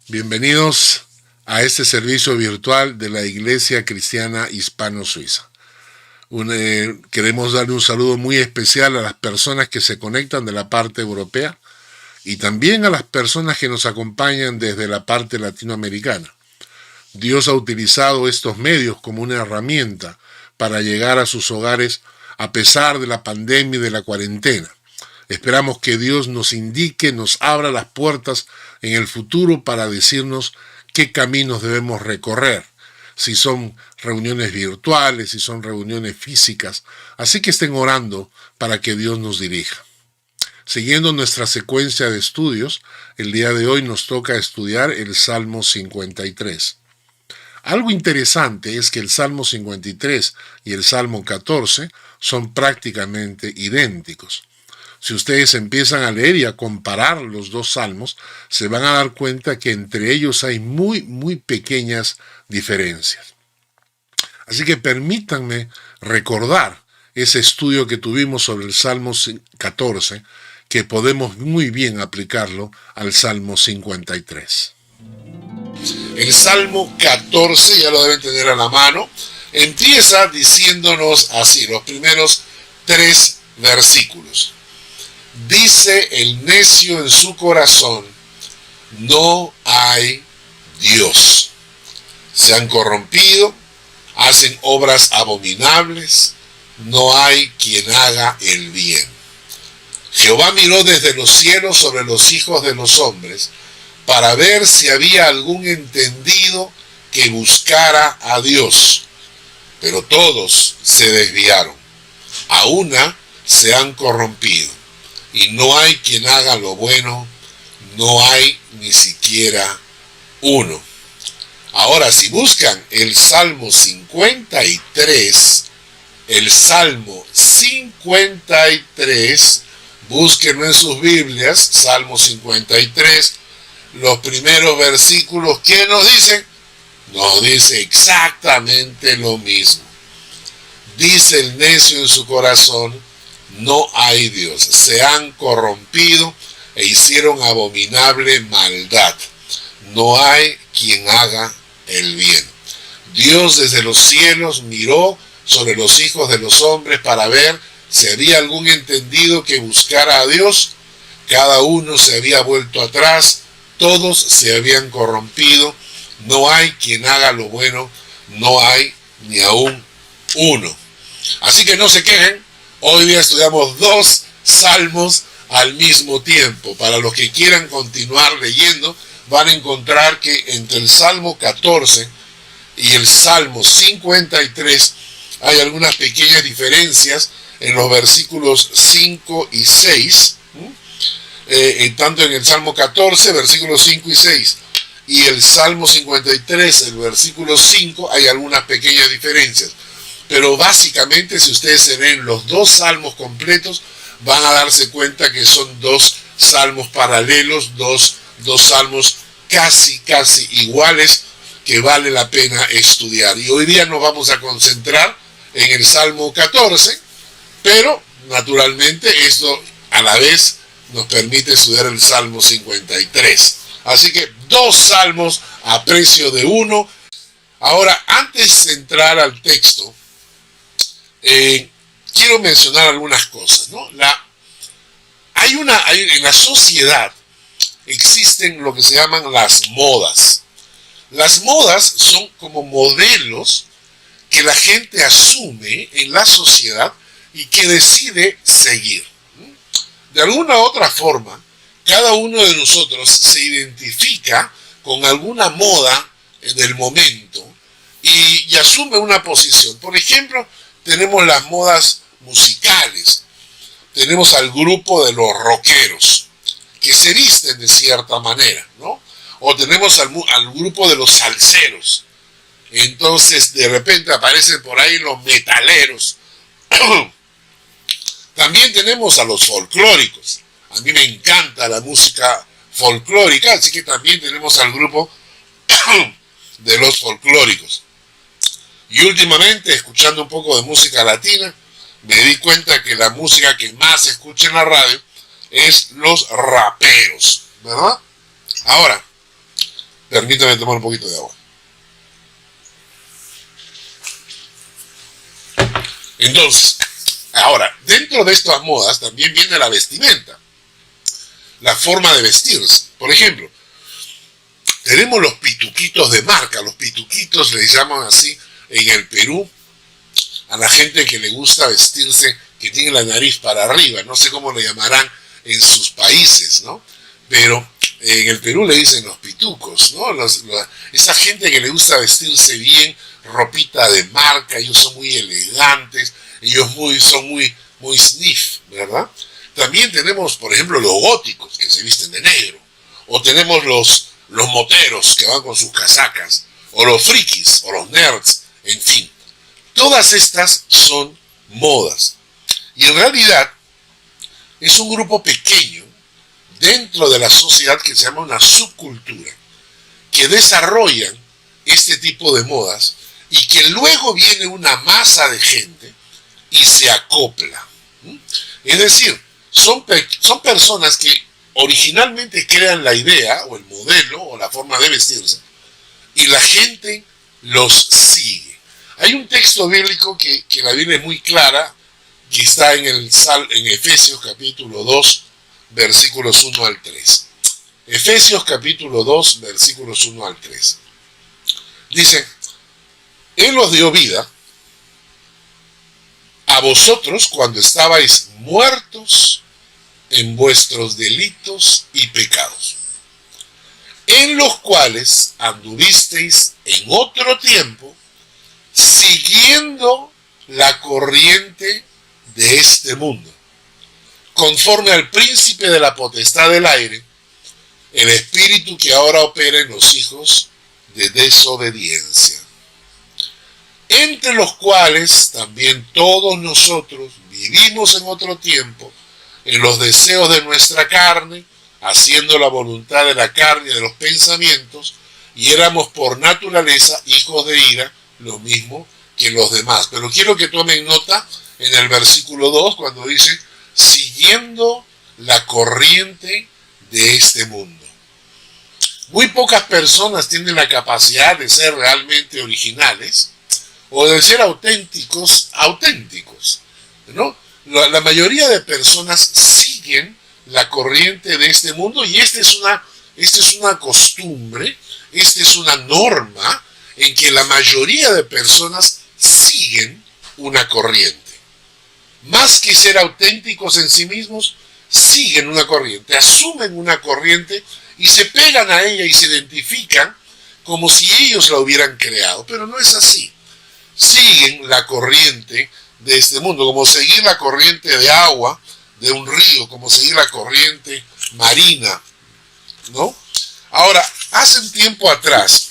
Bienvenidos a este servicio virtual de la Iglesia Cristiana Hispano-Suiza. Queremos darle un saludo muy especial a las personas que se conectan de la parte europea y también a las personas que nos acompañan desde la parte latinoamericana. Dios ha utilizado estos medios como una herramienta para llegar a sus hogares a pesar de la pandemia y de la cuarentena. Esperamos que Dios nos indique, nos abra las puertas en el futuro para decirnos qué caminos debemos recorrer, si son reuniones virtuales, si son reuniones físicas. Así que estén orando para que Dios nos dirija. Siguiendo nuestra secuencia de estudios, el día de hoy nos toca estudiar el Salmo 53. Algo interesante es que el Salmo 53 y el Salmo 14 son prácticamente idénticos. Si ustedes empiezan a leer y a comparar los dos salmos, se van a dar cuenta que entre ellos hay muy pequeñas diferencias. Así que permítanme recordar ese estudio que tuvimos sobre el Salmo 14, que podemos muy bien aplicarlo al Salmo 53. El Salmo 14, ya lo deben tener a la mano, empieza diciéndonos así, los primeros 3 versículos. Dice el necio en su corazón, no hay Dios. Se han corrompido, hacen obras abominables, no hay quien haga el bien. Jehová miró desde los cielos sobre los hijos de los hombres, para ver si había algún entendido que buscara a Dios. Pero todos se desviaron, a una se han corrompido. Y no hay quien haga lo bueno, no hay ni siquiera uno. Ahora, si buscan el Salmo 53, búsquenlo en sus Biblias, Salmo 53, los primeros versículos, ¿qué nos dicen? Nos dice exactamente lo mismo. Dice el necio en su corazón, no hay Dios, se han corrompido e hicieron abominable maldad. No hay quien haga el bien. Dios desde los cielos miró sobre los hijos de los hombres para ver si había algún entendido que buscara a Dios. Cada uno se había vuelto atrás, todos se habían corrompido. No hay quien haga lo bueno, no hay ni aún uno. Así que no se quejen. Hoy día estudiamos 2 salmos al mismo tiempo. Para los que quieran continuar leyendo, van a encontrar que entre el Salmo 14 y el Salmo 53 hay algunas pequeñas diferencias en los versículos 5 y 6. Tanto en el Salmo 14, versículos 5 y 6, y el Salmo 53, el versículo 5, hay algunas pequeñas diferencias. Pero básicamente, si ustedes se leen los 2 salmos completos, van a darse cuenta que son 2 salmos paralelos, dos salmos casi iguales, que vale la pena estudiar. Y hoy día nos vamos a concentrar en el Salmo 14, pero naturalmente esto a la vez nos permite estudiar el Salmo 53. Así que 2 salmos a precio de 1. Ahora, antes de entrar al texto, quiero mencionar algunas cosas, ¿no? En la sociedad existen lo que se llaman las modas. Las modas son como modelos que la gente asume en la sociedad y que decide seguir. De alguna u otra forma, cada uno de nosotros se identifica con alguna moda del momento y asume una posición. Por ejemplo, tenemos las modas musicales, tenemos al grupo de los rockeros, que se visten de cierta manera, ¿no? O tenemos al grupo de los salseros. Entonces, de repente aparecen por ahí los metaleros. También tenemos a los folclóricos. A mí me encanta la música folclórica, así que también tenemos al grupo de los folclóricos. Y últimamente, escuchando un poco de música latina, me di cuenta que la música que más se escucha en la radio es los raperos, ¿verdad? Ahora, Permítame tomar un poquito de agua. Entonces, ahora, dentro de estas modas también viene la vestimenta, la forma de vestirse. Por ejemplo, tenemos los pituquitos de marca. Los pituquitos les llaman así en el Perú a la gente que le gusta vestirse, que tiene la nariz para arriba. No sé cómo le llamarán en sus países, ¿no? Pero en el Perú le dicen los pitucos, ¿no? Esa gente que le gusta vestirse bien, ropita de marca, ellos son muy elegantes, ellos son muy sniff, ¿verdad? También tenemos, por ejemplo, los góticos que se visten de negro, o tenemos los moteros que van con sus casacas, o los frikis, o los nerds, en fin. Todas estas son modas. Y en realidad es un grupo pequeño dentro de la sociedad que se llama una subcultura, que desarrollan este tipo de modas y que luego viene una masa de gente y se acopla. Es decir, son personas que originalmente crean la idea o el modelo o la forma de vestirse y la gente los sigue. Hay un texto bíblico que la Biblia es muy clara, que está en Efesios capítulo 2, versículos 1 al 3. Efesios capítulo 2, versículos 1 al 3. Dice, Él os dio vida a vosotros cuando estabais muertos en vuestros delitos y pecados, en los cuales anduvisteis en otro tiempo, siguiendo la corriente de este mundo, conforme al príncipe de la potestad del aire, el espíritu que ahora opera en los hijos de desobediencia, entre los cuales también todos nosotros vivimos en otro tiempo, en los deseos de nuestra carne, haciendo la voluntad de la carne y de los pensamientos, y éramos por naturaleza hijos de ira, lo mismo que los demás. Pero quiero que tomen nota en el versículo 2 cuando dice, siguiendo la corriente de este mundo. Muy pocas personas tienen la capacidad de ser realmente originales o de ser auténticos, ¿no? La mayoría de personas siguen la corriente de este mundo y esta es una costumbre, esta es una norma en que la mayoría de personas siguen una corriente. Más que ser auténticos en sí mismos, siguen una corriente, asumen una corriente y se pegan a ella y se identifican como si ellos la hubieran creado, pero no es así. Siguen la corriente de este mundo, como seguir la corriente de agua de un río, como seguir la corriente marina, ¿no? Ahora, hace un tiempo atrás,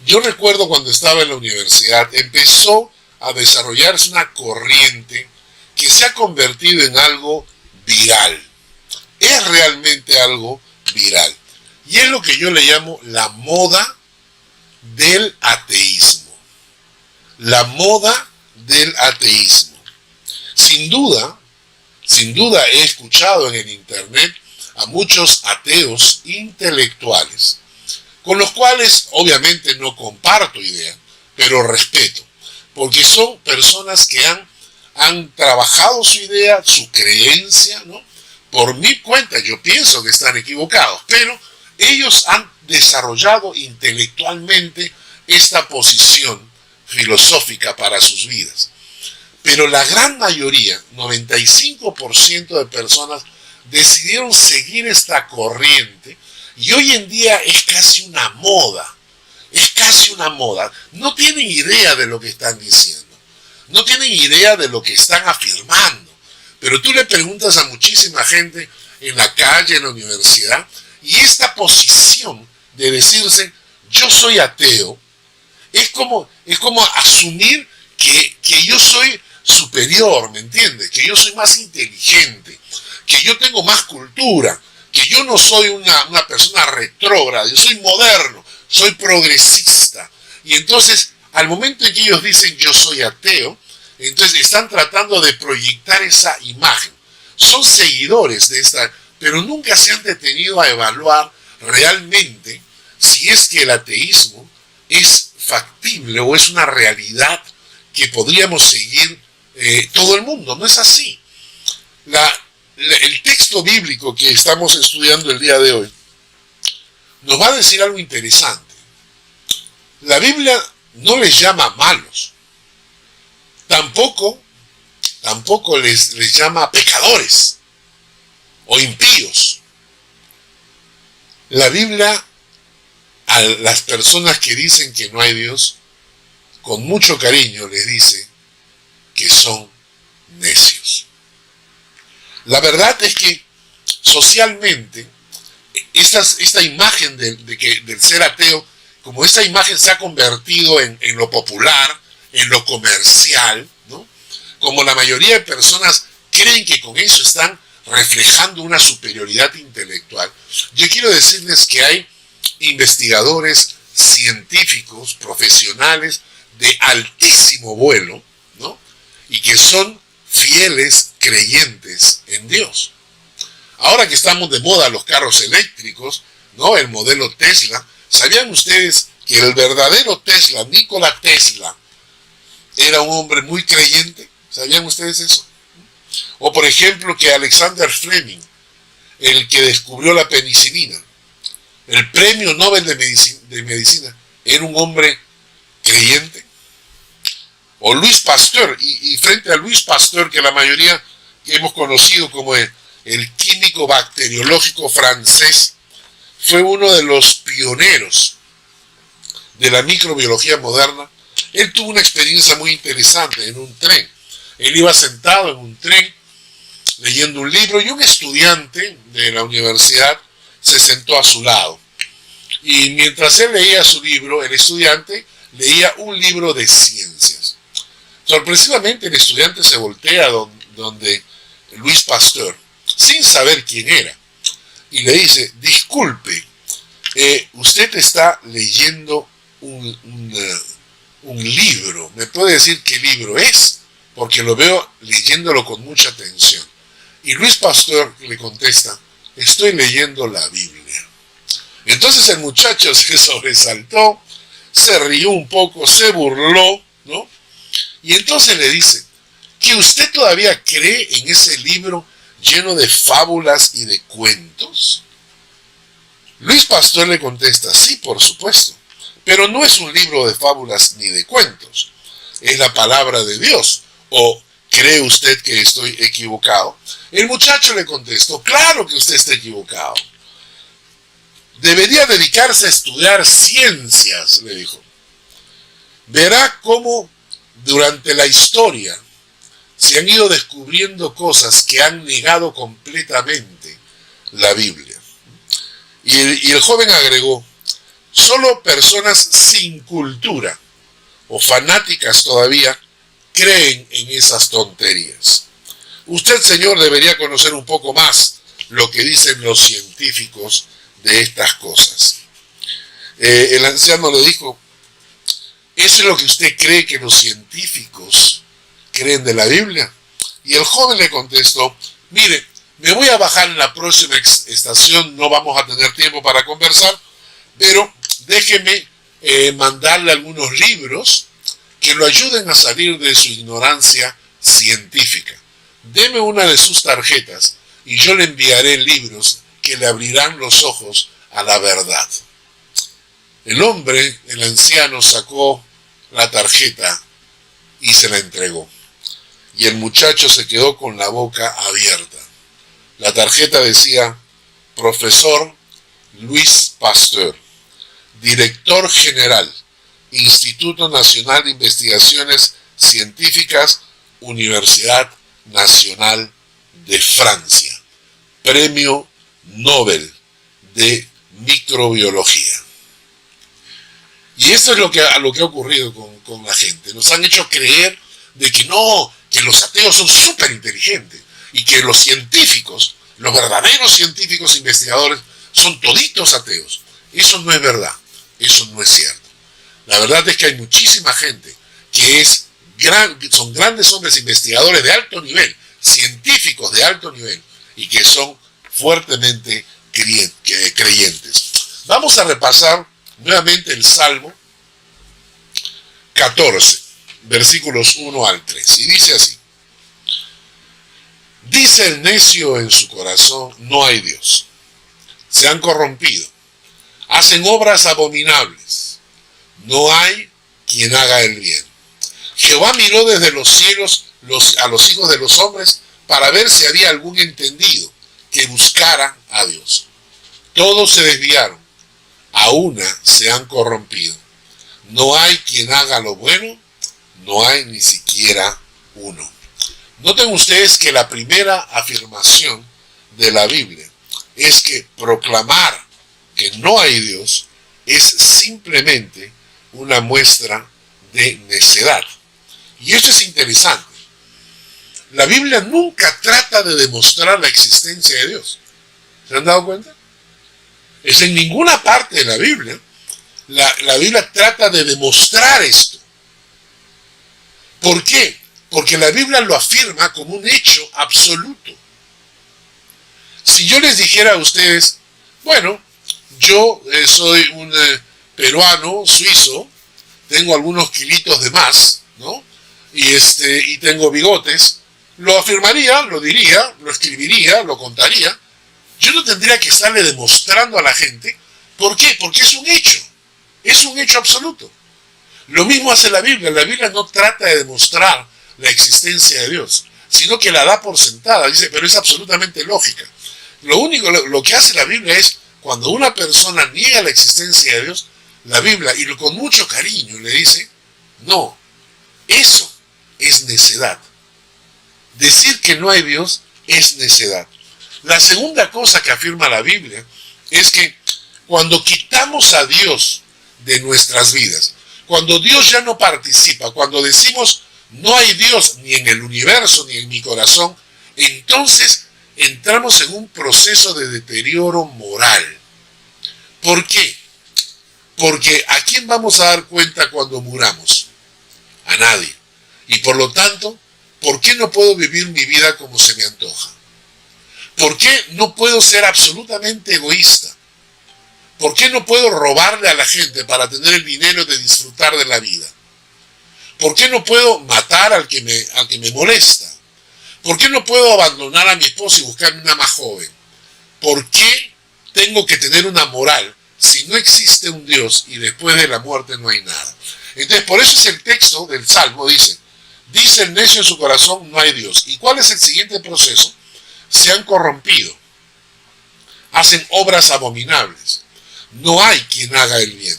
yo recuerdo cuando estaba en la universidad, empezó a desarrollarse una corriente que se ha convertido en algo viral. Es realmente algo viral. Y es lo que yo le llamo la moda del ateísmo. La moda del ateísmo. Sin duda he escuchado en el internet a muchos ateos intelectuales, con los cuales obviamente no comparto idea, pero respeto, porque son personas que han trabajado su idea, su creencia, ¿no? Por mi cuenta yo pienso que están equivocados, pero ellos han desarrollado intelectualmente esta posición filosófica para sus vidas. Pero la gran mayoría, 95% de personas, decidieron seguir esta corriente y hoy en día es casi una moda. Es casi una moda. No tienen idea de lo que están diciendo. No tienen idea de lo que están afirmando. Pero tú le preguntas a muchísima gente en la calle, en la universidad, y esta posición de decirse yo soy ateo, es como asumir que yo soy superior, ¿me entiendes? Que yo soy más inteligente, que yo tengo más cultura, que yo no soy una persona retrógrada, yo soy moderno, soy progresista. Y entonces, al momento en que ellos dicen yo soy ateo, entonces están tratando de proyectar esa imagen. Son seguidores de esta, pero nunca se han detenido a evaluar realmente si es que el ateísmo es factible o es una realidad que podríamos seguir todo el mundo. No es así. El texto bíblico que estamos estudiando el día de hoy nos va a decir algo interesante. La Biblia no les llama malos, tampoco les llama pecadores o impíos. La Biblia, a las personas que dicen que no hay Dios, con mucho cariño les dice que son necios. La verdad es que socialmente esta imagen del ser ateo, como esta imagen se ha convertido en lo popular, en lo comercial, ¿no? Como la mayoría de personas creen que con eso están reflejando una superioridad intelectual, yo quiero decirles que hay investigadores científicos, profesionales de altísimo vuelo, ¿no? Y que son fieles creyentes en Dios. Ahora que estamos de moda los carros eléctricos, ¿no? El modelo Tesla, ¿sabían ustedes que el verdadero Tesla, Nikola Tesla, era un hombre muy creyente? ¿Sabían ustedes eso? O por ejemplo que Alexander Fleming, el que descubrió la penicilina, el premio Nobel de Medicina, era un hombre creyente. O Louis Pasteur, y frente a Louis Pasteur, que la mayoría que hemos conocido como el químico bacteriológico francés, fue uno de los pioneros de la microbiología moderna. Él tuvo una experiencia muy interesante en un tren. Él iba sentado en un tren leyendo un libro y un estudiante de la universidad se sentó a su lado. Y mientras él leía su libro, el estudiante leía un libro de ciencias. Sorpresivamente el estudiante se voltea donde Louis Pasteur, sin saber quién era, y le dice: disculpe, usted está leyendo un libro, ¿me puede decir qué libro es? Porque lo veo leyéndolo con mucha atención. Y Louis Pasteur le contesta: estoy leyendo la Biblia. Entonces el muchacho se sobresaltó, se rió un poco, se burló, ¿no? Y entonces le dice: ¿que usted todavía cree en ese libro lleno de fábulas y de cuentos? Louis Pasteur le contesta: sí, por supuesto, pero no es un libro de fábulas ni de cuentos, es la palabra de Dios. ¿O cree usted que estoy equivocado? El muchacho le contestó: claro que usted está equivocado. Debería dedicarse a estudiar ciencias, le dijo. Verá cómo durante la historia se han ido descubriendo cosas que han negado completamente la Biblia. Y el joven agregó: solo personas sin cultura o fanáticas todavía creen en esas tonterías. Usted, señor, debería conocer un poco más lo que dicen los científicos de estas cosas. El anciano le dijo: ¿eso es lo que usted cree que los científicos creen de la Biblia? Y el joven le contestó: mire, me voy a bajar en la próxima estación, no vamos a tener tiempo para conversar, pero déjeme mandarle algunos libros que lo ayuden a salir de su ignorancia científica. Deme una de sus tarjetas y yo le enviaré libros que le abrirán los ojos a la verdad. El hombre, el anciano, sacó la tarjeta y se la entregó. Y el muchacho se quedó con la boca abierta. La tarjeta decía: profesor Louis Pasteur, director general, Instituto Nacional de Investigaciones Científicas, Universidad Nacional de Francia, Premio Nobel de Microbiología. Y esto es lo que ha ocurrido con la gente. Nos han hecho creer de que no, que los ateos son súper inteligentes y que los científicos, los verdaderos científicos investigadores, son toditos ateos. Eso no es verdad, eso no es cierto. La verdad es que hay muchísima gente que son grandes hombres investigadores de alto nivel, científicos de alto nivel, y que son fuertemente creyentes. Vamos a repasar nuevamente el Salmo 14, versículos 1 al 3. Y dice así: dice el necio en su corazón, no hay Dios. Se han corrompido, hacen obras abominables. No hay quien haga el bien. Jehová miró desde los cielos a los hijos de los hombres para ver si había algún entendido que buscara a Dios. Todos se desviaron, a una se han corrompido. No hay quien haga lo bueno, no hay ni siquiera uno. Noten ustedes que la primera afirmación de la Biblia es que proclamar que no hay Dios es simplemente una muestra de necedad. Y esto es interesante. La Biblia nunca trata de demostrar la existencia de Dios. ¿Se han dado cuenta? Es en ninguna parte de la Biblia. La Biblia trata de demostrar esto. ¿Por qué? Porque la Biblia lo afirma como un hecho absoluto. Si yo les dijera a ustedes, bueno, yo soy un peruano, suizo, tengo algunos kilitos de más, ¿no? Y tengo bigotes, lo afirmaría, lo diría, lo escribiría, lo contaría. Yo no tendría que estarle demostrando a la gente. ¿Por qué? Porque es un hecho absoluto. Lo mismo hace la Biblia. La Biblia no trata de demostrar la existencia de Dios, sino que la da por sentada. Dice, pero es absolutamente lógica. Lo que hace la Biblia es, cuando una persona niega la existencia de Dios, la Biblia, y con mucho cariño, le dice, no, eso es necedad. Decir que no hay Dios es necedad. La segunda cosa que afirma la Biblia es que cuando quitamos a Dios de nuestras vidas, cuando Dios ya no participa, cuando decimos no hay Dios ni en el universo ni en mi corazón, entonces entramos en un proceso de deterioro moral. ¿Por qué? Porque ¿a quién vamos a dar cuenta cuando muramos? A nadie. Y por lo tanto, ¿por qué no puedo vivir mi vida como se me antoja? ¿Por qué no puedo ser absolutamente egoísta? ¿Por qué no puedo robarle a la gente para tener el dinero de disfrutar de la vida? ¿Por qué no puedo matar al que me molesta? ¿Por qué no puedo abandonar a mi esposa y buscarme una más joven? ¿Por qué tengo que tener una moral si no existe un Dios y después de la muerte no hay nada? Entonces, por eso es el texto del Salmo, dice el necio en su corazón, no hay Dios. ¿Y cuál es el siguiente proceso? Se han corrompido, hacen obras abominables. No hay quien haga el bien.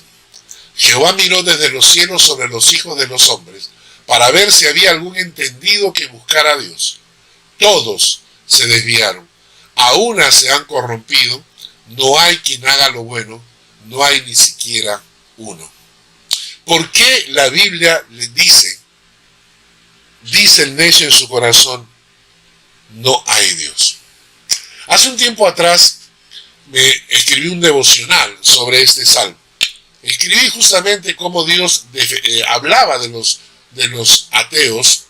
Jehová miró desde los cielos sobre los hijos de los hombres para ver si había algún entendido que buscara a Dios. Todos se desviaron, a una se han corrompido, no hay quien haga lo bueno, no hay ni siquiera uno. ¿Por qué la Biblia le dice el necio en su corazón, no hay Dios? Hace un tiempo atrás me escribí un devocional sobre este salmo. Escribí justamente cómo Dios hablaba de los ateos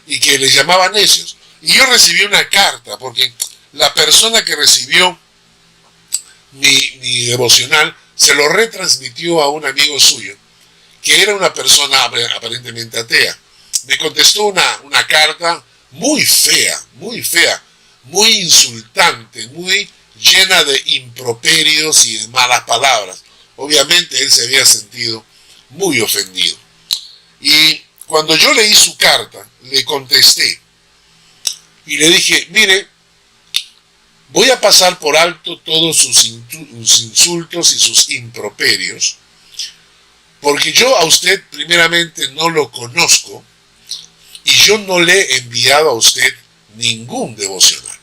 y que les llamaba necios. Y yo recibí una carta, porque la persona que recibió mi devocional se lo retransmitió a un amigo suyo, que era una persona aparentemente atea. Me contestó una carta muy fea, muy insultante, muy llena de improperios y de malas palabras. Obviamente él se había sentido muy ofendido. Y cuando yo leí su carta, le contesté y le dije, mire, voy a pasar por alto todos sus insultos y sus improperios, porque yo a usted primeramente no lo conozco y yo no le he enviado a usted ningún devocional,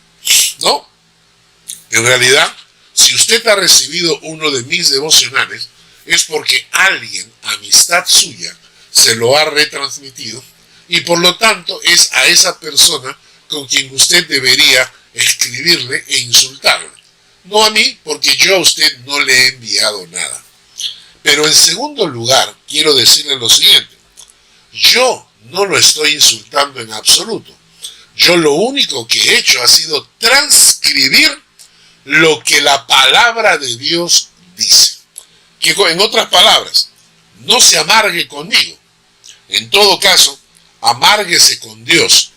¿no? En realidad, si usted ha recibido uno de mis devocionales, es porque alguien, amistad suya, se lo ha retransmitido y por lo tanto es a esa persona con quien usted debería escribirle e insultarle. No a mí, porque yo a usted no le he enviado nada. Pero en segundo lugar, quiero decirle lo siguiente. Yo no lo estoy insultando en absoluto. Yo lo único que he hecho ha sido transcribir lo que la palabra de Dios dice. Que en otras palabras, no se amargue conmigo. En todo caso, amárguese con Dios,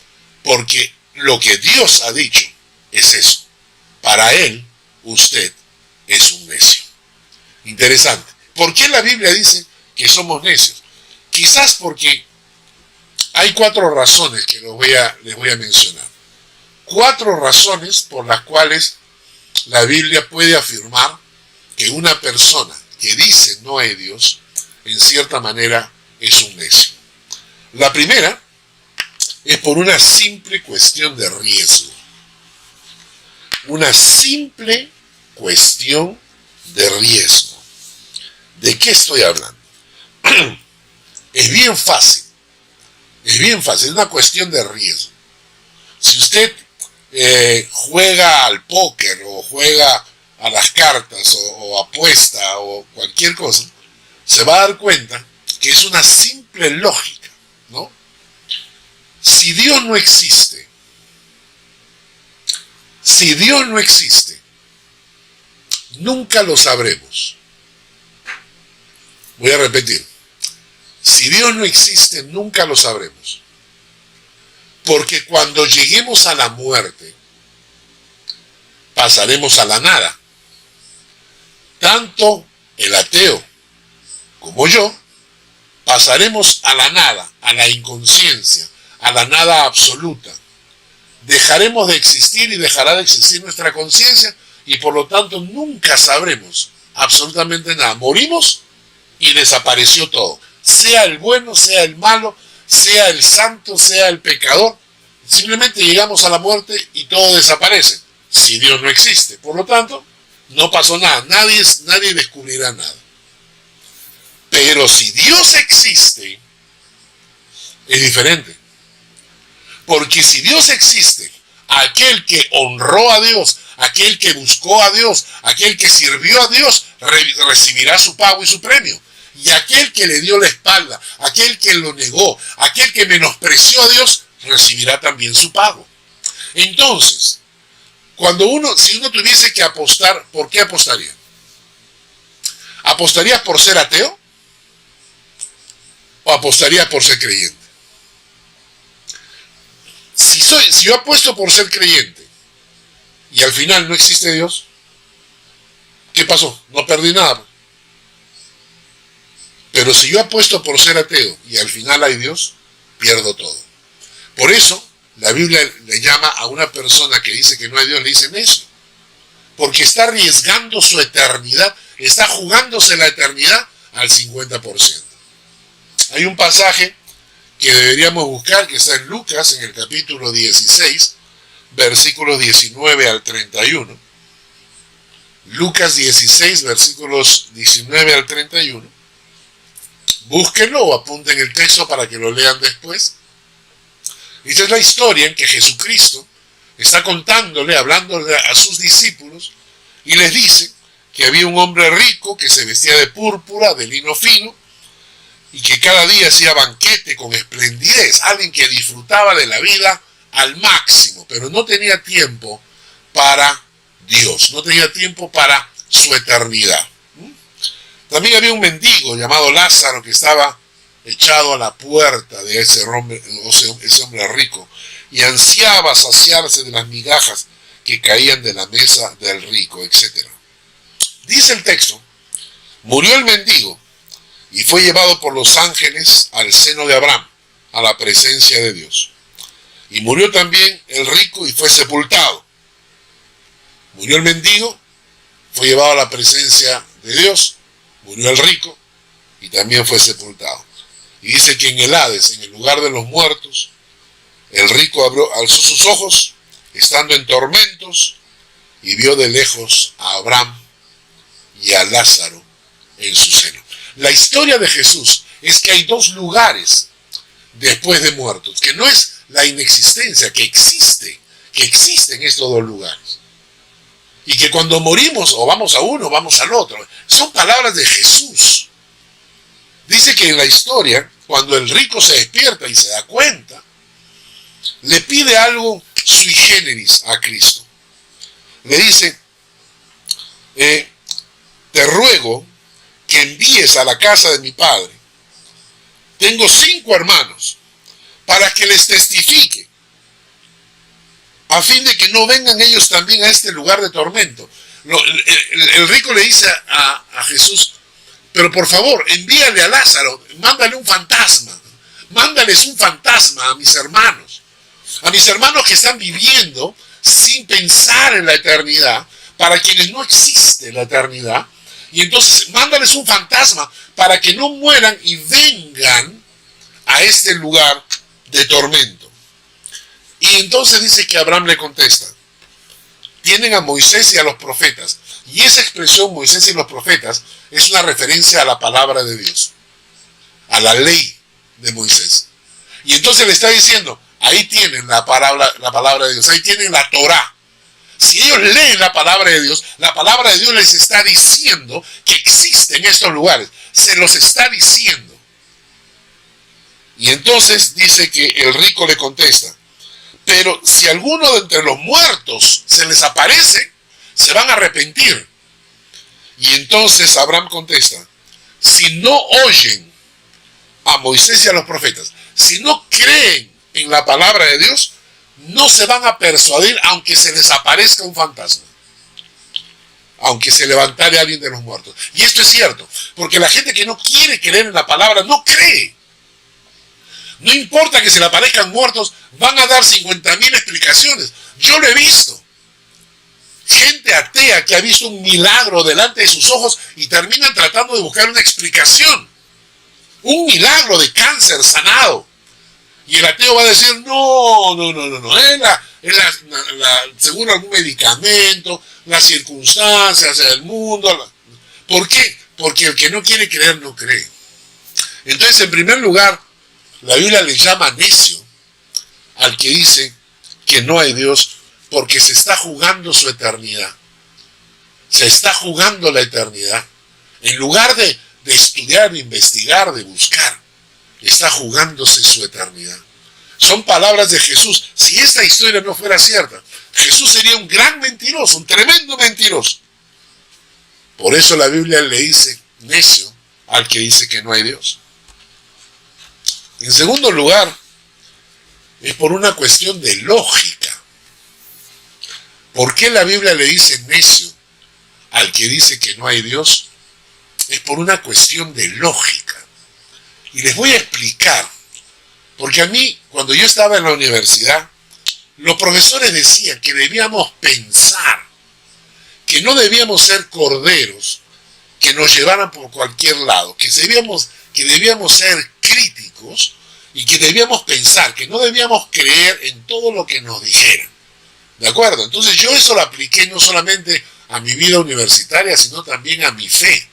porque lo que Dios ha dicho es eso. Para Él, usted es un necio. Interesante. ¿Por qué la Biblia dice que somos necios? Quizás porque hay 4 razones que les voy a mencionar. 4 razones por las cuales la Biblia puede afirmar que una persona que dice no hay Dios, en cierta manera es un necio. La primera es por una simple cuestión de riesgo. Una simple cuestión de riesgo. ¿De qué estoy hablando? Es bien fácil. Es bien fácil, es una cuestión de riesgo. Si usted juega al póker o juega a las cartas o apuesta o cualquier cosa, se va a dar cuenta que es una simple lógica, ¿no? Si Dios no existe, nunca lo sabremos. Voy a repetir. Si Dios no existe, nunca lo sabremos. Porque cuando lleguemos a la muerte, pasaremos a la nada. Tanto el ateo como yo, pasaremos a la nada, a la inconsciencia, a la nada absoluta. Dejaremos de existir y dejará de existir nuestra conciencia y por lo tanto nunca sabremos absolutamente nada. Morimos y desapareció todo. Sea el bueno, sea el malo, sea el santo, sea el pecador. Simplemente llegamos a la muerte y todo desaparece. Si Dios no existe. Por lo tanto, no pasó nada. Nadie descubrirá nada. Pero si Dios existe, es diferente. Porque si Dios existe, aquel que honró a Dios, aquel que buscó a Dios, aquel que sirvió a Dios, recibirá su pago y su premio. Y aquel que le dio la espalda, aquel que lo negó, aquel que menospreció a Dios, recibirá también su pago. Entonces, si uno tuviese que apostar, ¿por qué apostaría? ¿Apostarías por ser ateo? ¿O apostarías por ser creyente? Si yo apuesto por ser creyente y al final no existe Dios, ¿qué pasó? No perdí nada. Pero si yo apuesto por ser ateo y al final hay Dios, pierdo todo. Por eso, la Biblia le llama a una persona que dice que no hay Dios, le dicen eso. Porque está arriesgando su eternidad, está jugándose la eternidad al 50%. Hay un pasaje que deberíamos buscar, que está en Lucas, en el capítulo 16, versículos 19 al 31. Lucas 16, versículos 19 al 31. Búsquenlo o apunten el texto para que lo lean después. Esta es la historia en que Jesucristo está contándole, hablándole a sus discípulos y les dice que había un hombre rico que se vestía de púrpura, de lino fino, y que cada día hacía banquete con esplendidez, alguien que disfrutaba de la vida al máximo, pero no tenía tiempo para Dios, no tenía tiempo para su eternidad. También había un mendigo llamado Lázaro que estaba echado a la puerta de ese hombre rico y ansiaba saciarse de las migajas que caían de la mesa del rico, etc. Dice el texto, murió el mendigo y fue llevado por los ángeles al seno de Abraham, a la presencia de Dios. Y murió también el rico y fue sepultado. Murió el mendigo, fue llevado a la presencia de Dios, murió el rico y también fue sepultado. Y dice que en el Hades, en el lugar de los muertos, el rico alzó sus ojos, estando en tormentos, y vio de lejos a Abraham y a Lázaro en su seno. La historia de Jesús es que hay 2 lugares después de muertos, que no es la inexistencia, que existen estos 2 lugares. Y que cuando morimos, o vamos a uno o vamos al otro, son palabras de Jesús. Dice que en la historia, cuando el rico se despierta y se da cuenta, le pide algo sui generis a Cristo. Le dice, te ruego que envíes a la casa de mi padre, tengo 5 hermanos, para que les testifique, a fin de que no vengan ellos también a este lugar de tormento. El rico le dice a Jesús, pero por favor, envíale a Lázaro, mándale un fantasma, mándales un fantasma a mis hermanos que están viviendo sin pensar en la eternidad, para quienes no existe la eternidad, y entonces mándales un fantasma para que no mueran y vengan a este lugar de tormento. Y entonces dice que Abraham le contesta, tienen a Moisés y a los profetas, y esa expresión Moisés y los profetas es una referencia a la palabra de Dios, a la ley de Moisés. Y entonces le está diciendo, ahí tienen la palabra de Dios, ahí tienen la Torá. Si ellos leen la palabra de Dios les está diciendo que existen estos lugares, se los está diciendo. Y entonces dice que el rico le contesta, pero si alguno de entre los muertos se les aparece, se van a arrepentir. Y entonces Abraham contesta, si no oyen a Moisés y a los profetas, si no creen en la palabra de Dios, no se van a persuadir aunque se les aparezca un fantasma, aunque se levantare alguien de los muertos. Y esto es cierto, porque la gente que no quiere creer en la palabra no cree. No importa que se le aparezcan muertos, van a dar 50.000 explicaciones. Yo lo he visto. Gente atea que ha visto un milagro delante de sus ojos y terminan tratando de buscar una explicación. Un milagro de cáncer sanado. Y el ateo va a decir, no, es según algún medicamento, las circunstancias del mundo. ¿Por qué? Porque el que no quiere creer no cree. Entonces, en primer lugar, la Biblia le llama necio al que dice que no hay Dios, porque se está jugando su eternidad. Se está jugando la eternidad. En lugar de estudiar, de investigar, de buscar, está jugándose su eternidad. Son palabras de Jesús. Si esta historia no fuera cierta, Jesús sería un gran mentiroso, un tremendo mentiroso. Por eso la Biblia le dice necio al que dice que no hay Dios. En segundo lugar, es por una cuestión de lógica. ¿Por qué la Biblia le dice necio al que dice que no hay Dios? Es por una cuestión de lógica. Y les voy a explicar. Porque a mí, cuando yo estaba en la universidad, los profesores decían que debíamos pensar, que no debíamos ser corderos que nos llevaran por cualquier lado, que debíamos ser críticos y que debíamos pensar, que no debíamos creer en todo lo que nos dijeran. ¿De acuerdo? Entonces yo eso lo apliqué no solamente a mi vida universitaria, sino también a mi fe.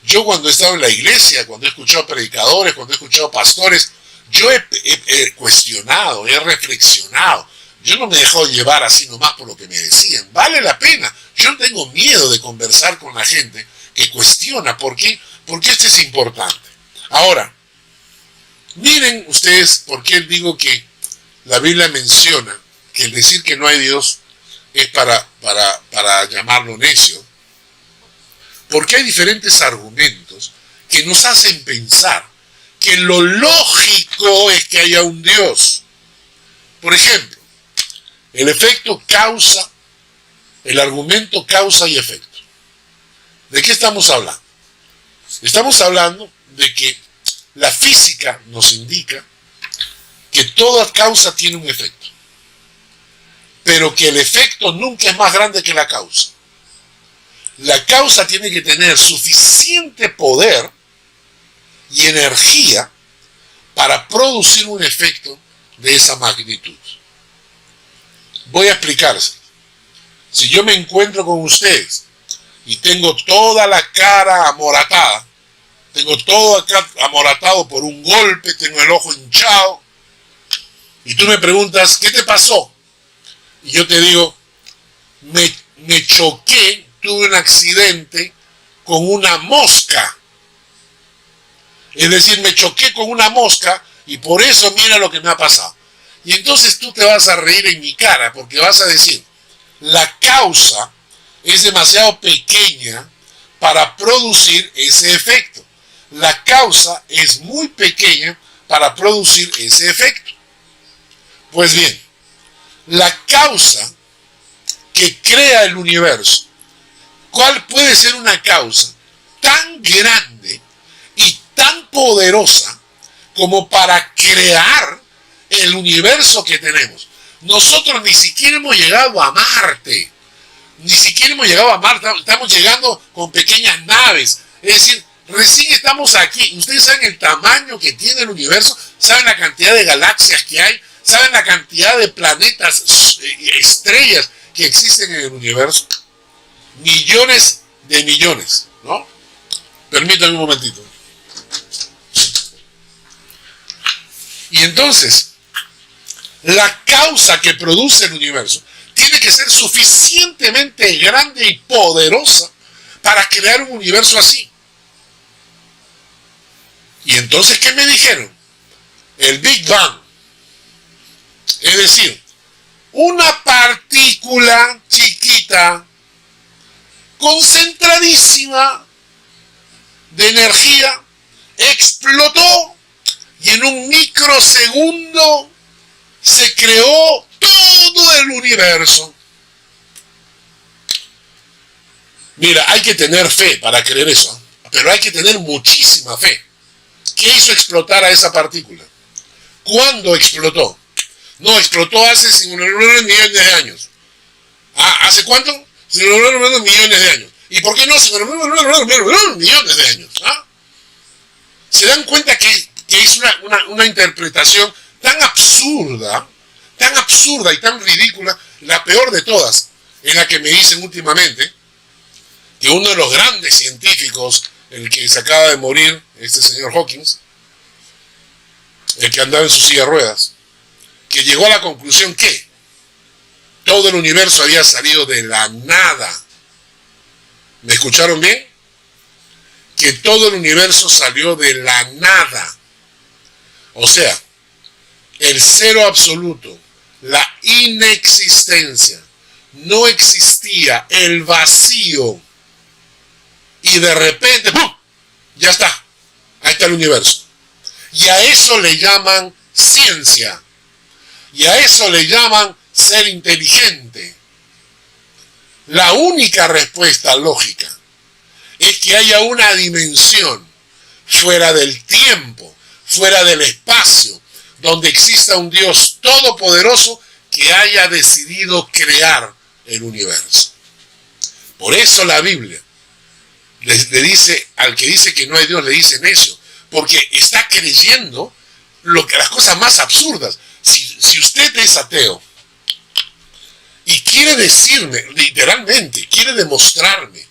Yo cuando he estado en la iglesia, cuando he escuchado predicadores, cuando he escuchado pastores, yo he cuestionado, he reflexionado. Yo no me dejo llevar así nomás por lo que me decían. Vale la pena. Yo no tengo miedo de conversar con la gente que cuestiona. ¿Por qué? Porque esto es importante. Ahora, miren ustedes por qué digo que la Biblia menciona que el decir que no hay Dios es para llamarlo necio. Porque hay diferentes argumentos que nos hacen pensar que lo lógico es que haya un Dios. Por ejemplo, el argumento causa y efecto. ¿De qué estamos hablando? Estamos hablando de que la física nos indica que toda causa tiene un efecto, pero que el efecto nunca es más grande que la causa. La causa tiene que tener suficiente poder y energía para producir un efecto de esa magnitud. Voy a explicarse. Si yo me encuentro con ustedes y tengo toda la cara amoratada, tengo todo acá amoratado por un golpe, tengo el ojo hinchado, y tú me preguntas, ¿qué te pasó? Y yo te digo, me choqué, tuve un accidente con una mosca. Es decir, me choqué con una mosca y por eso mira lo que me ha pasado. Y entonces tú te vas a reír en mi cara porque vas a decir, la causa es demasiado pequeña para producir ese efecto. La causa es muy pequeña para producir ese efecto. Pues bien, la causa que crea el universo, ¿cuál puede ser una causa tan grande y tan poderosa como para crear el universo que tenemos? Nosotros ni siquiera hemos llegado a Marte. Ni siquiera hemos llegado a Marte. Estamos llegando con pequeñas naves. Es decir, recién estamos aquí. Ustedes saben el tamaño que tiene el universo. Saben la cantidad de galaxias que hay. Saben la cantidad de planetas, estrellas que existen en el universo. Millones de millones, ¿no? Permítanme un momentito. Y entonces, la causa que produce el universo tiene que ser suficientemente grande y poderosa para crear un universo así. Y entonces, ¿qué me dijeron? El Big Bang. Es decir, una partícula chiquita, concentradísima de energía, explotó y en un microsegundo se creó todo el universo. Mira, hay que tener fe para creer eso, pero hay que tener muchísima fe. ¿Qué hizo explotar a esa partícula? ¿Cuándo explotó? No, explotó hace 59 millones de años. ¿Hace cuánto? 59 millones de años. ¿Y por qué no? 59 millones de años. ¿Se dan cuenta que es una interpretación tan absurda y tan ridícula, la peor de todas, en la que me dicen últimamente que uno de los grandes científicos, el que se acaba de morir, este señor Hawking, el que andaba en su silla de ruedas, que llegó a la conclusión que todo el universo había salido de la nada. ¿Me escucharon bien? Que todo el universo salió de la nada. O sea, el cero absoluto, la inexistencia, no existía, el vacío. Y de repente, ¡pum!, ya está, ahí está el universo. Y a eso le llaman ciencia. Y a eso le llaman ser inteligente. La única respuesta lógica es que haya una dimensión fuera del tiempo, fuera del espacio, donde exista un Dios todopoderoso que haya decidido crear el universo. Por eso la Biblia le dice, al que dice que no hay Dios, le dice necio, porque está creyendo las cosas más absurdas. Si usted es ateo y quiere decirme, literalmente, quiere demostrarme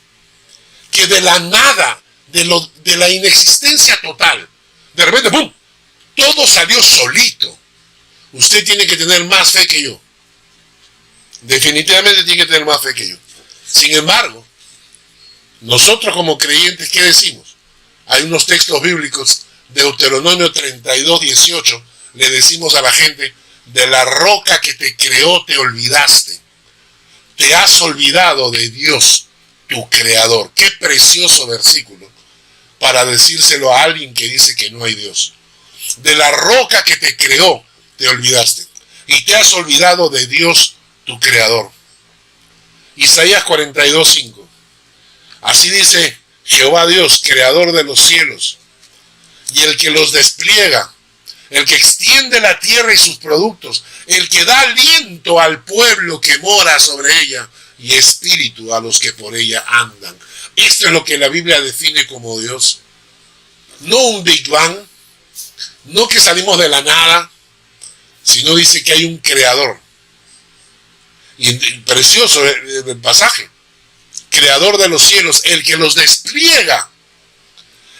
que de la nada, de la inexistencia total, de repente, ¡pum!, todo salió solito, usted tiene que tener más fe que yo. Definitivamente tiene que tener más fe que yo. Sin embargo, nosotros como creyentes, ¿qué decimos? Hay unos textos bíblicos, Deuteronomio 32, 18, le decimos a la gente, de la roca que te creó te olvidaste. Te has olvidado de Dios, tu creador. Qué precioso versículo para decírselo a alguien que dice que no hay Dios. De la roca que te creó te olvidaste. Y te has olvidado de Dios, tu creador. Isaías 42, 5. Así dice Jehová Dios, creador de los cielos, y el que los despliega, el que extiende la tierra y sus productos, el que da aliento al pueblo que mora sobre ella, y espíritu a los que por ella andan. Esto es lo que la Biblia define como Dios. No un Big Bang, no que salimos de la nada, sino dice que hay un creador. Y precioso el pasaje. Creador de los cielos, el que los despliega,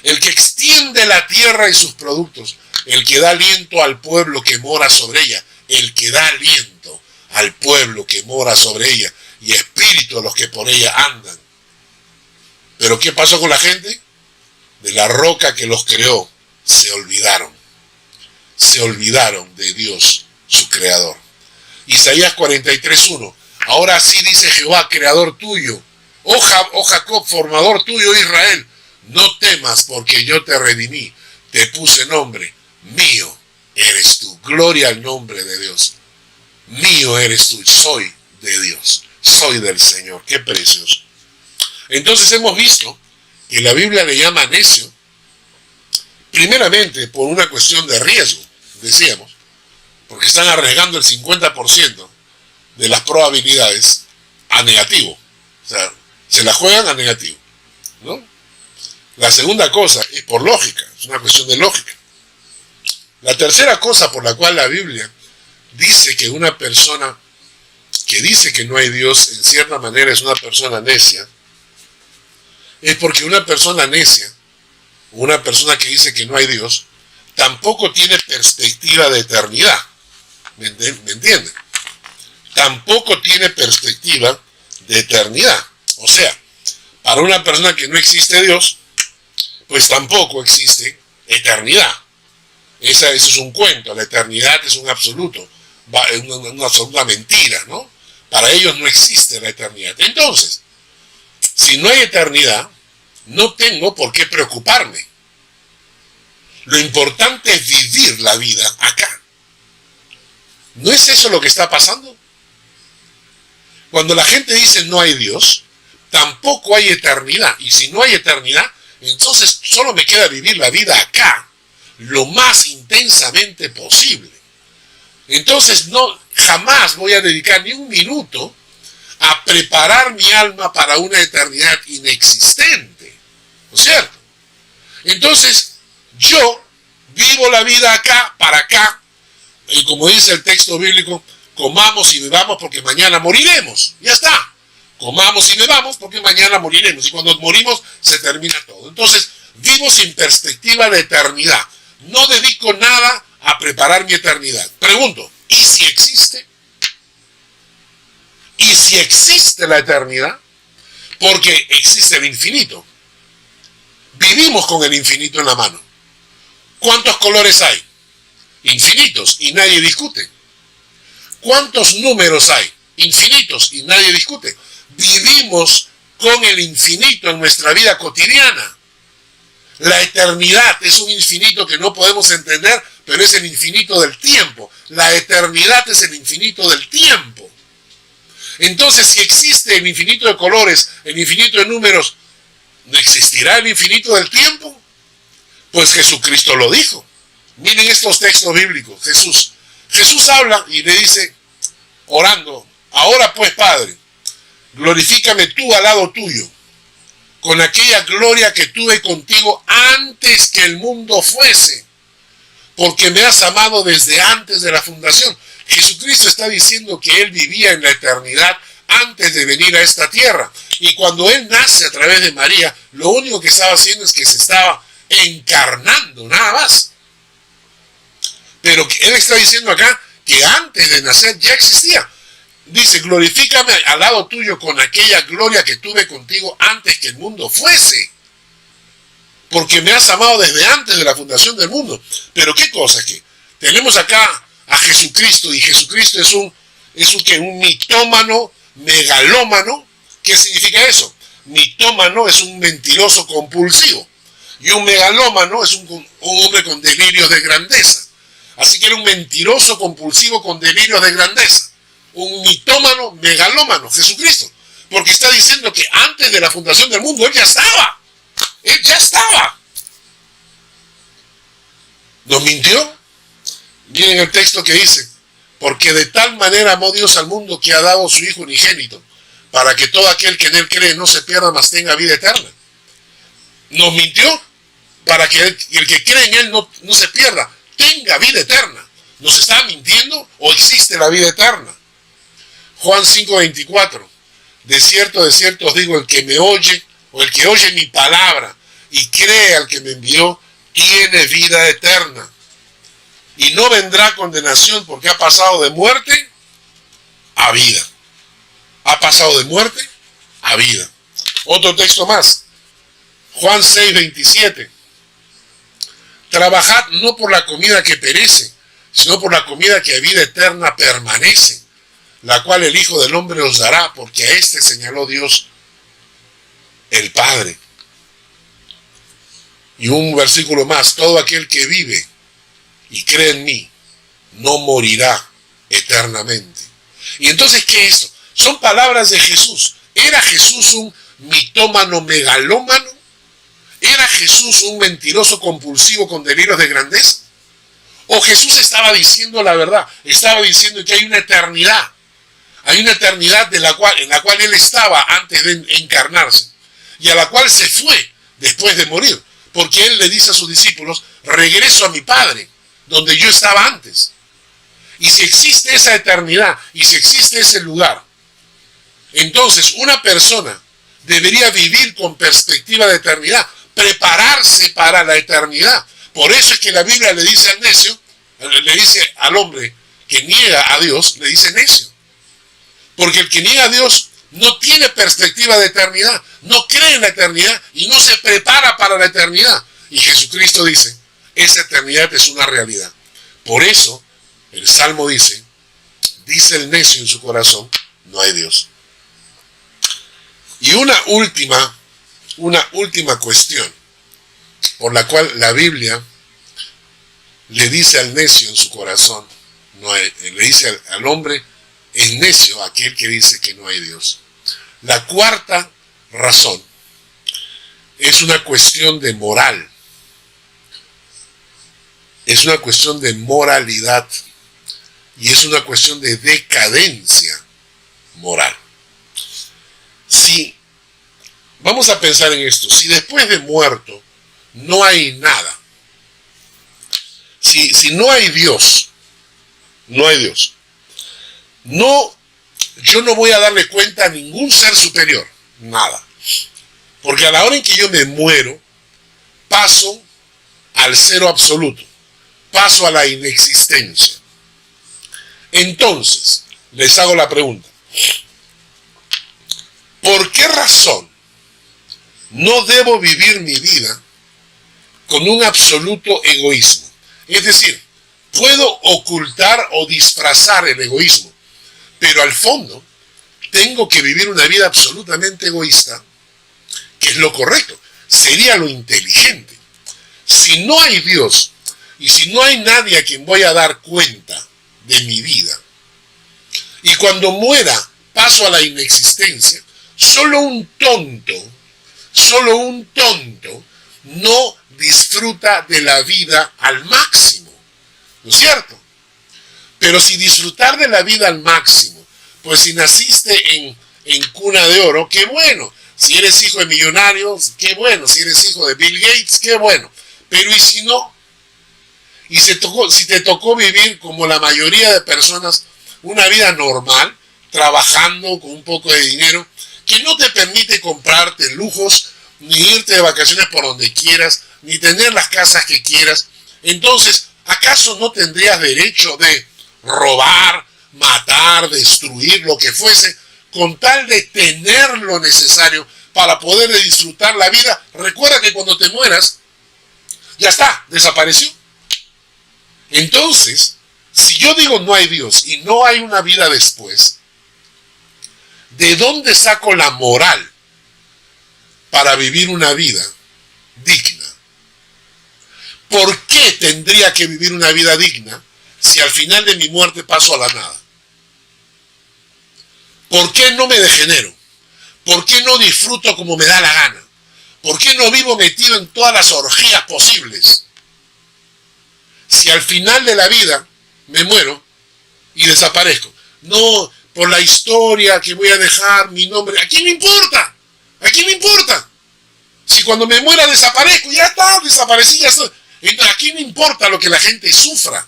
el que extiende la tierra y sus productos, el que da aliento al pueblo que mora sobre ella, el que da aliento al pueblo que mora sobre ella, y espíritu a los que por ella andan. Pero ¿qué pasó con la gente? De la roca que los creó, se olvidaron de Dios, su creador. Isaías 43:1. Ahora sí dice Jehová, creador tuyo, Oh Jacob, formador tuyo Israel, no temas porque yo te redimí, te puse nombre, mío eres tú. Gloria al nombre de Dios. Mío eres tú, soy de Dios, soy del Señor. Qué precioso. Entonces hemos visto que la Biblia le llama necio, primeramente por una cuestión de riesgo, decíamos, porque están arriesgando el 50% de las probabilidades a negativo. O sea, se la juegan a negativo, ¿no? La segunda cosa es por lógica, es una cuestión de lógica. La tercera cosa por la cual la Biblia dice que una persona que dice que no hay Dios, en cierta manera es una persona necia, es porque una persona necia, una persona que dice que no hay Dios, tampoco tiene perspectiva de eternidad. ¿Me entienden? Tampoco tiene perspectiva de eternidad. O sea, para una persona que no existe Dios, pues tampoco existe eternidad. Eso es un cuento, la eternidad es un absoluto, una absoluta mentira, ¿no? Para ellos no existe la eternidad. Entonces, si no hay eternidad, no tengo por qué preocuparme. Lo importante es vivir la vida acá. ¿No es eso lo que está pasando? Cuando la gente dice no hay Dios, tampoco hay eternidad. Y si no hay eternidad, entonces solo me queda vivir la vida acá, lo más intensamente posible. Entonces jamás voy a dedicar ni un minuto a preparar mi alma para una eternidad inexistente. ¿No es cierto? Entonces, yo vivo la vida acá, para acá, y como dice el texto bíblico, comamos y bebamos porque mañana moriremos. Ya está. Comamos y bebamos porque mañana moriremos. Y cuando morimos se termina todo. Entonces, vivo sin perspectiva de eternidad. No dedico nada a preparar mi eternidad. Pregunto, ¿y si existe? ¿Y si existe la eternidad? Porque existe el infinito. Vivimos con el infinito en la mano. ¿Cuántos colores hay? Infinitos, y nadie discute. ¿Cuántos números hay? Infinitos, y nadie discute. Vivimos con el infinito en nuestra vida cotidiana. La eternidad es un infinito que no podemos entender, pero es el infinito del tiempo. La eternidad es el infinito del tiempo. Entonces, si existe el infinito de colores, el infinito de números, ¿no existirá el infinito del tiempo? Pues Jesucristo lo dijo. Miren estos textos bíblicos. Jesús habla y le dice, orando, ahora pues, Padre, glorifícame tú al lado tuyo, con aquella gloria que tuve contigo antes que el mundo fuese, porque me has amado desde antes de la fundación. Jesucristo está diciendo que Él vivía en la eternidad antes de venir a esta tierra. Y cuando Él nace a través de María, lo único que estaba haciendo es que se estaba encarnando, nada más. Pero Él está diciendo acá que antes de nacer ya existía. Dice, glorifícame al lado tuyo con aquella gloria que tuve contigo antes que el mundo fuese. Porque me has amado desde antes de la fundación del mundo. Pero qué cosa es que tenemos acá a Jesucristo, y Jesucristo es un mitómano, megalómano. ¿Qué significa eso? Mitómano es un mentiroso compulsivo, y un megalómano es un hombre con delirios de grandeza. Así que era un mentiroso compulsivo con delirios de grandeza. Un mitómano, megalómano, Jesucristo. Porque está diciendo que antes de la fundación del mundo Él ya estaba. Él ya estaba. ¿Nos mintió? Miren el texto que dice, porque de tal manera amó Dios al mundo que ha dado a su Hijo unigénito, para que todo aquel que en Él cree no se pierda, mas tenga vida eterna. Nos mintió para que el que cree en Él no se pierda, tenga vida eterna. ¿Nos está mintiendo o existe la vida eterna? Juan 5:24, de cierto os digo, el que me oye, o el que oye mi palabra y cree al que me envió, tiene vida eterna. Y no vendrá condenación, porque ha pasado de muerte a vida. Ha pasado de muerte a vida. Otro texto más. Juan 6:27. Trabajad no por la comida que perece, sino por la comida que a vida eterna permanece, la cual el Hijo del Hombre os dará, porque a este señaló Dios el Padre. Y un versículo más, todo aquel que vive y cree en mí, no morirá eternamente. Y entonces, ¿qué es esto? Son palabras de Jesús. ¿Era Jesús un mitómano megalómano? ¿Era Jesús un mentiroso compulsivo con delirios de grandeza? ¿O Jesús estaba diciendo la verdad? Estaba diciendo que hay una eternidad. Hay una eternidad en la cual Él estaba antes de encarnarse y a la cual se fue después de morir. Porque Él le dice a sus discípulos, regreso a mi Padre, donde yo estaba antes. Y si existe esa eternidad, y si existe ese lugar, entonces una persona debería vivir con perspectiva de eternidad, prepararse para la eternidad. Por eso es que la Biblia le dice al necio, le dice al hombre que niega a Dios, le dice necio. Porque el que niega a Dios no tiene perspectiva de eternidad, no cree en la eternidad y no se prepara para la eternidad. Y Jesucristo dice, esa eternidad es una realidad. Por eso, el Salmo dice el necio en su corazón, no hay Dios. Y una última cuestión, por la cual la Biblia le dice al necio en su corazón, le dice al hombre, es necio aquel que dice que no hay Dios. La cuarta razón es una cuestión de moral. Es una cuestión de moralidad y es una cuestión de decadencia moral. Si vamos a pensar en esto, si después de muerto no hay nada, si no hay Dios, yo no voy a darle cuenta a ningún ser superior, nada. Porque a la hora en que yo me muero, paso al cero absoluto, paso a la inexistencia. Entonces, les hago la pregunta, ¿por qué razón no debo vivir mi vida con un absoluto egoísmo? Es decir, puedo ocultar o disfrazar el egoísmo, pero al fondo tengo que vivir una vida absolutamente egoísta, que es lo correcto, sería lo inteligente. Si no hay Dios y si no hay nadie a quien voy a dar cuenta de mi vida, y cuando muera paso a la inexistencia, solo un tonto no disfruta de la vida al máximo, ¿no es cierto? Pero si disfrutar de la vida al máximo, pues si naciste en cuna de oro, qué bueno. Si eres hijo de millonarios, qué bueno. Si eres hijo de Bill Gates, qué bueno. Pero ¿y si no? Y si te tocó vivir como la mayoría de personas, una vida normal, trabajando con un poco de dinero, que no te permite comprarte lujos, ni irte de vacaciones por donde quieras, ni tener las casas que quieras, entonces, ¿acaso no tendrías derecho de robar, matar, destruir, lo que fuese, con tal de tener lo necesario para poder disfrutar la vida? Recuerda que cuando te mueras, ya está, desapareció. Entonces, si yo digo no hay Dios y no hay una vida después, ¿de dónde saco la moral para vivir una vida digna? ¿Por qué tendría que vivir una vida digna si al final de mi muerte paso a la nada? ¿Por qué no me degenero? ¿Por qué no disfruto como me da la gana? ¿Por qué no vivo metido en todas las orgías posibles? Si al final de la vida me muero y desaparezco. No, por la historia que voy a dejar mi nombre. ¿A quién me importa? ¿A quién me importa? Si cuando me muera desaparezco, ya está, desaparecí, ya estoy. Entonces, ¿a quién me importa lo que la gente sufra?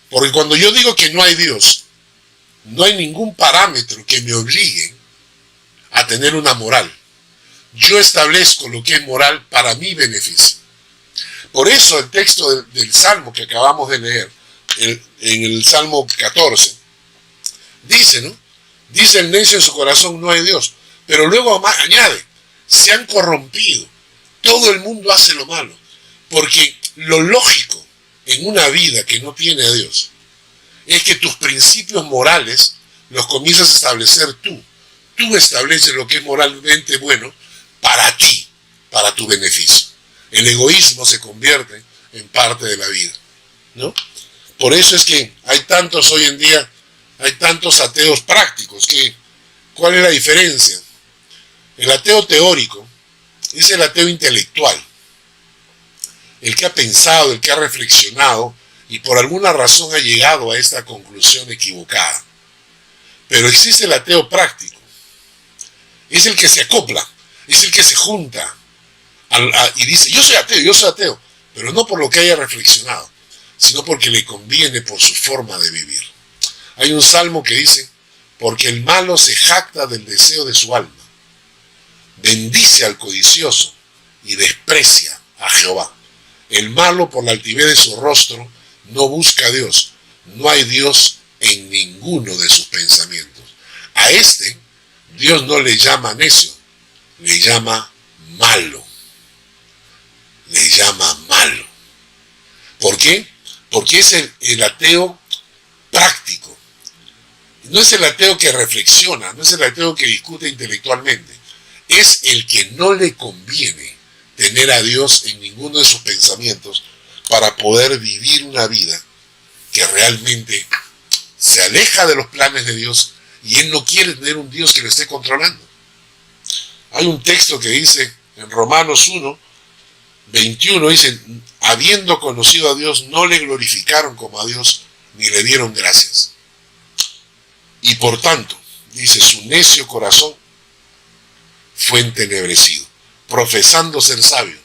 Porque cuando yo digo que no hay Dios, no hay ningún parámetro que me obligue a tener una moral. Yo establezco lo que es moral para mi beneficio. Por eso el texto del Salmo que acabamos de leer, en el Salmo 14, dice, ¿no? Dice el necio en su corazón, no hay Dios. Pero luego añade, se han corrompido. Todo el mundo hace lo malo. Porque lo lógico en una vida que no tiene a Dios es que tus principios morales los comienzas a establecer tú. tú estableces lo que es moralmente bueno para ti, para tu beneficio. El egoísmo se convierte en parte de la vida, ¿no? Por eso es que hay tantos hoy en día, hay tantos ateos prácticos. ¿Cuál es la diferencia? El ateo teórico es el ateo intelectual, el que ha pensado, el que ha reflexionado y por alguna razón ha llegado a esta conclusión equivocada. Pero existe el ateo práctico, es el que se acopla, es el que se junta y dice, yo soy ateo, pero no por lo que haya reflexionado, sino porque le conviene por su forma de vivir. Hay un salmo que dice, porque el malo se jacta del deseo de su alma, bendice al codicioso y desprecia a Jehová. El malo por la altivez de su rostro no busca a Dios, no hay Dios en ninguno de sus pensamientos. A este Dios no le llama necio, le llama malo. Le llama malo. ¿Por qué? Porque es el ateo práctico. No es el ateo que reflexiona, no es el ateo que discute intelectualmente. Es el que no le conviene tener a Dios en ninguno de sus pensamientos para poder vivir una vida que realmente se aleja de los planes de Dios y él no quiere tener un Dios que lo esté controlando. Hay un texto que dice en Romanos 1:21, dice, habiendo conocido a Dios, no le glorificaron como a Dios, ni le dieron gracias. Y por tanto, dice, su necio corazón fue entenebrecido. Profesando ser sabios,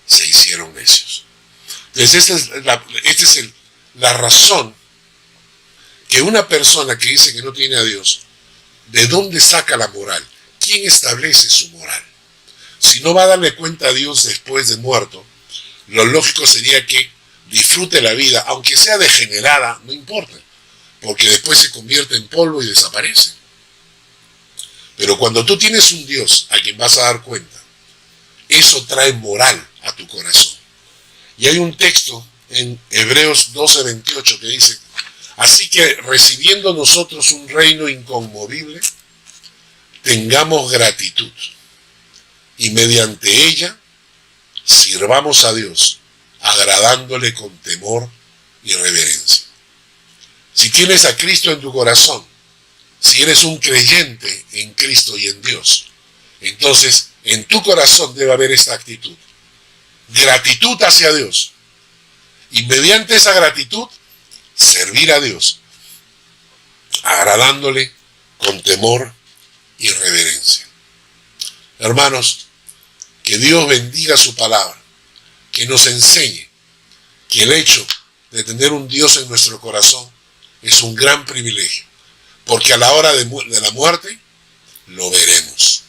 se hicieron necios. Entonces, esta es la razón que una persona que dice que no tiene a Dios, ¿de dónde saca la moral? ¿Quién establece su moral? Si no va a darle cuenta a Dios después de muerto, lo lógico sería que disfrute la vida, aunque sea degenerada, no importa, porque después se convierte en polvo y desaparece. Pero cuando tú tienes un Dios a quien vas a dar cuenta, eso trae moral a tu corazón. Y hay un texto en Hebreos 12:28 que dice, así que recibiendo nosotros un reino inconmovible, tengamos gratitud y mediante ella sirvamos a Dios, agradándole con temor y reverencia. Si tienes a Cristo en tu corazón, si eres un creyente en Cristo y en Dios, entonces en tu corazón debe haber esta actitud, gratitud hacia Dios, y mediante esa gratitud servir a Dios, agradándole con temor y reverencia. Hermanos, que Dios bendiga su palabra, que nos enseñe que el hecho de tener un Dios en nuestro corazón es un gran privilegio, porque a la hora de la muerte lo veremos,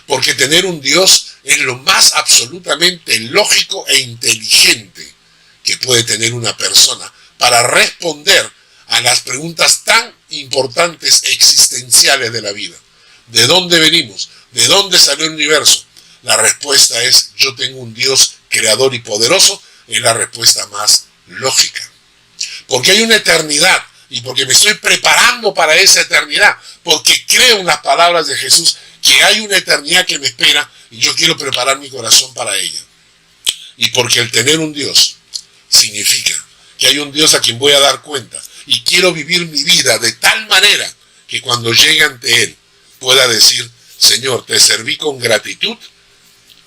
porque tener un Dios es lo más absolutamente lógico e inteligente que puede tener una persona para responder a las preguntas tan importantes existenciales de la vida. ¿De dónde venimos? ¿De dónde salió el universo? La respuesta es, yo tengo un Dios creador y poderoso, es la respuesta más lógica. Porque hay una eternidad y porque me estoy preparando para esa eternidad, porque creo en las palabras de Jesús que hay una eternidad que me espera y yo quiero preparar mi corazón para ella. Y porque el tener un Dios significa que hay un Dios a quien voy a dar cuenta y quiero vivir mi vida de tal manera que cuando llegue ante Él pueda decir, Señor, te serví con gratitud,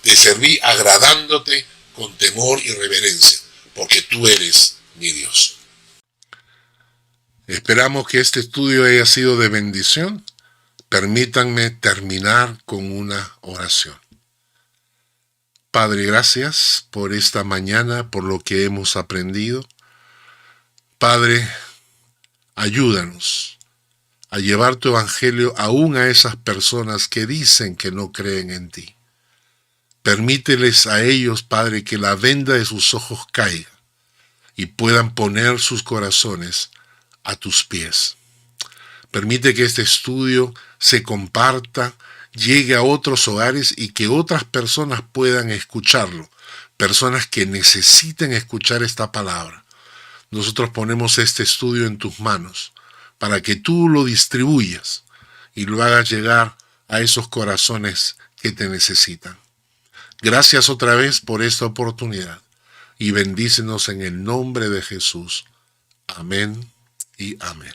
te serví agradándote con temor y reverencia, porque tú eres mi Dios. Esperamos que este estudio haya sido de bendición. Permítanme terminar con una oración. Padre, gracias por esta mañana, por lo que hemos aprendido. Padre, ayúdanos a llevar tu evangelio aún a esas personas que dicen que no creen en ti. Permíteles a ellos, Padre, que la venda de sus ojos caiga y puedan poner sus corazones a tus pies. Permite que este estudio se comparta, llegue a otros hogares y que otras personas puedan escucharlo, personas que necesiten escuchar esta palabra. Nosotros ponemos este estudio en tus manos para que tú lo distribuyas y lo hagas llegar a esos corazones que te necesitan. Gracias otra vez por esta oportunidad y bendícenos en el nombre de Jesús. Amén y amén.